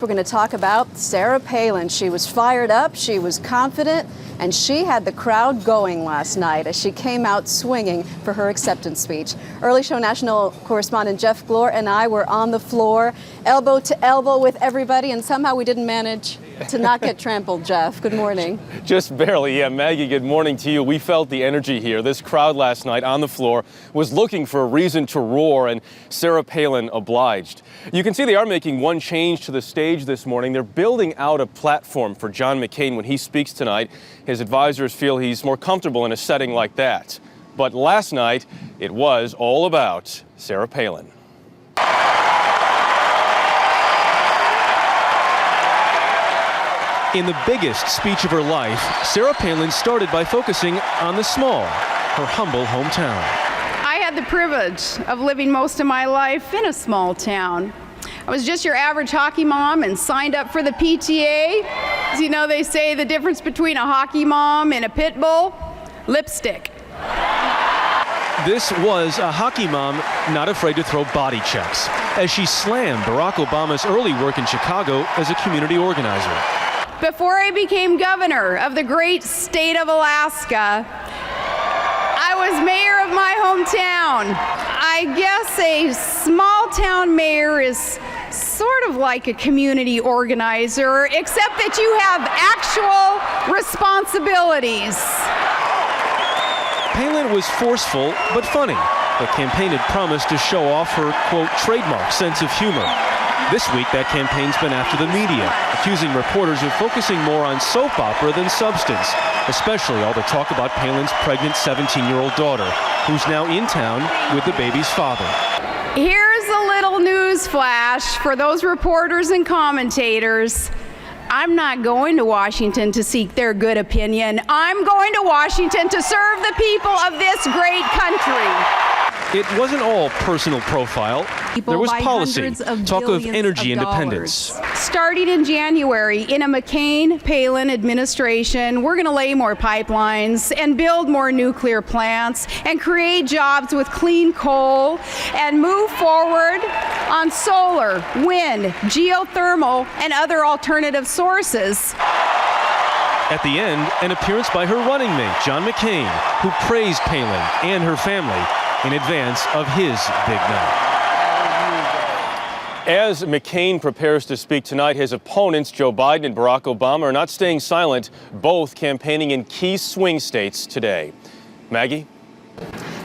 We're going to talk about Sarah Palin. She was fired up, she was confident, and she had the crowd going last night as she came out swinging for her acceptance speech. Early Show national correspondent Jeff Glor and I were on the floor, elbow to elbow with everybody, and somehow we didn't manage to not get trampled, Jeff. Good morning. Just barely, yeah. Maggie, good morning to you. We felt the energy here. This crowd last night on the floor was looking for a reason to roar, and Sarah Palin obliged. You can see they are making one change to the stage this morning. They're building out a platform for John McCain when he speaks tonight. His advisors feel he's more comfortable in a setting like that. But last night, it was all about Sarah Palin. In the biggest speech of her life, Sarah Palin started by focusing on the small, her humble hometown. I had the privilege of living most of my life in a small town. I was just your average hockey mom and signed up for the PTA. As you know, they say the difference between a hockey mom and a pit bull? Lipstick. This was a hockey mom not afraid to throw body checks as she slammed Barack Obama's early work in Chicago as a community organizer. Before I became governor of the great state of Alaska, I was mayor of my hometown. I guess a small town mayor is sort of like a community organizer, except that you have actual responsibilities. Palin was forceful but funny. The campaign had promised to show off her, quote, trademark sense of humor. This week, that campaign's been after the media, accusing reporters of focusing more on soap opera than substance, especially all the talk about Palin's pregnant 17-year-old daughter, who's now in town with the baby's father. Here's a little news flash for those reporters and commentators. I'm not going to Washington to seek their good opinion. I'm going to Washington to serve the people of this great country. It wasn't all personal profile. There was policy, talk of energy independence. Starting in January, in a McCain-Palin administration, we're going to lay more pipelines and build more nuclear plants and create jobs with clean coal and move forward on solar, wind, geothermal, and other alternative sources. At the end, an appearance by her running mate, John McCain, who praised Palin and her family in advance of his big night. As McCain prepares to speak tonight, his opponents, Joe Biden and Barack Obama, are not staying silent, both campaigning in key swing states today. Maggie?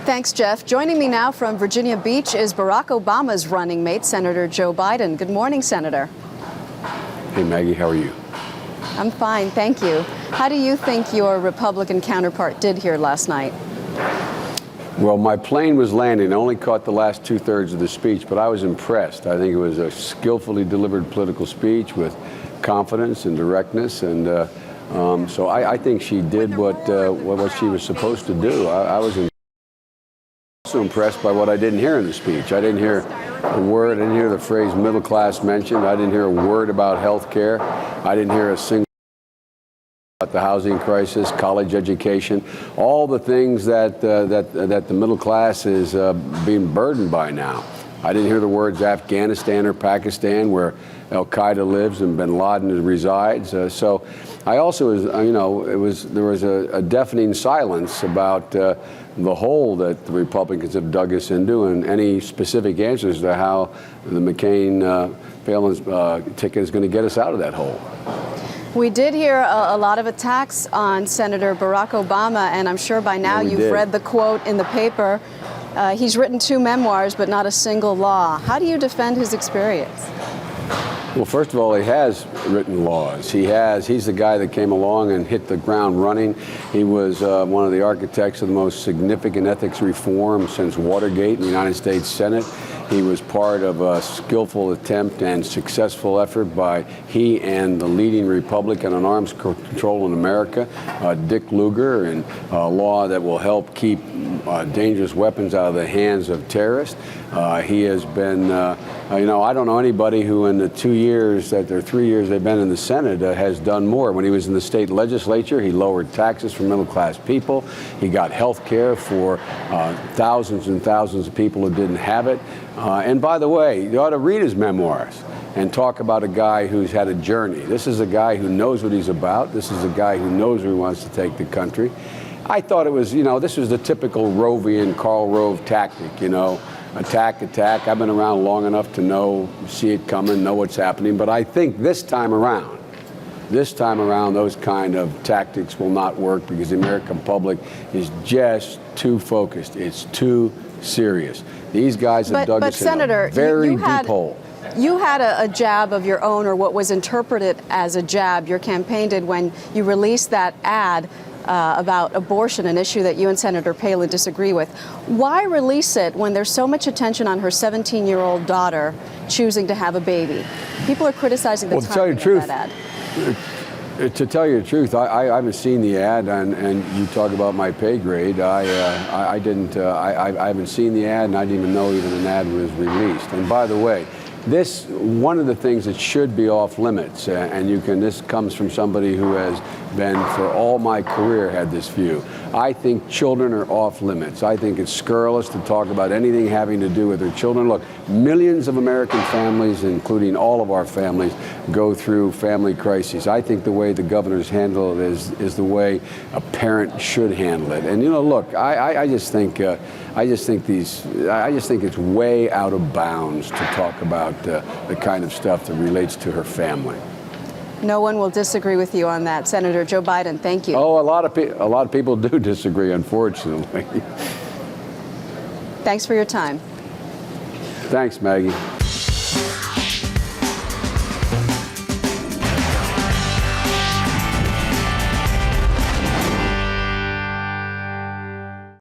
Thanks, Jeff. Joining me now from Virginia Beach is Barack Obama's running mate, Senator Joe Biden. Good morning, Senator. Hey, Maggie, how are you? I'm fine, thank you. How do you think your Republican counterpart did here last night? Well, my plane was landing. I only caught the last two-thirds of the speech, but I was impressed. I think it was a skillfully delivered political speech with confidence and directness, and so I think she did what she was supposed to do. I was also impressed by what I didn't hear in the speech. I didn't hear a word. I didn't hear the phrase middle class mentioned. I didn't hear a word about health care. I didn't hear a single about the housing crisis, college education, all the things that the middle class is being burdened by now. I didn't hear the words Afghanistan or Pakistan, where Al Qaeda lives and Bin Laden resides. So I also was, there was a deafening silence about the hole that the Republicans have dug us into, and any specific answers to how the McCain-Palin's ticket is going to get us out of that hole. We did hear a lot of attacks on Senator Barack Obama, and I'm sure by now you've read the quote in the paper. He's written 2 memoirs, but not a single law. How do you defend his experience? Well, first of all, he has written laws. He's the guy that came along and hit the ground running. He was one of the architects of the most significant ethics reform since Watergate in the United States Senate. He was part of a skillful attempt and successful effort by he and the leading Republican on arms control in America, Dick Lugar, and a law that will help keep dangerous weapons out of the hands of terrorists. He has been, I don't know anybody who in the 3 years they've been in the Senate has done more. When he was in the state legislature, he lowered taxes for middle-class people. He got health care for thousands and thousands of people who didn't have it. And by the way, you ought to read his memoirs. and talk about a guy who's had a journey. This is a guy who knows what he's about. This is a guy who knows where he wants to take the country. I thought it was, this was the typical Rovian, Karl Rove tactic, attack, attack. I've been around long enough to see it coming, know what's happening. But I think this time around, those kind of tactics will not work because the American public is just too focused. It's too serious. These guys have dug us in a very deep hole. You had a jab of your own, or what was interpreted as a jab. Your campaign did when you released that ad about abortion, an issue that you and Senator Palin disagree with. Why release it when there's so much attention on her 17-year-old daughter choosing to have a baby? People are criticizing the timing of that ad. To tell you the truth, I haven't seen the ad, and you talk about my pay grade. I haven't seen the ad, and I didn't even know even an ad was released. And by the way, one of the things that should be off limits, this comes from somebody who has been for all my career had this view. I think children are off limits. I think it's scurrilous to talk about anything having to do with their children. Look, millions of American families, including all of our families, go through family crises. I think the way the governors handle it is the way a parent should handle it. And look, I just think it's way out of bounds to talk about the kind of stuff that relates to her family. No one will disagree with you on that. Senator Joe Biden, thank you. Oh, a lot of people do disagree, unfortunately. Thanks for your time. Thanks, Maggie.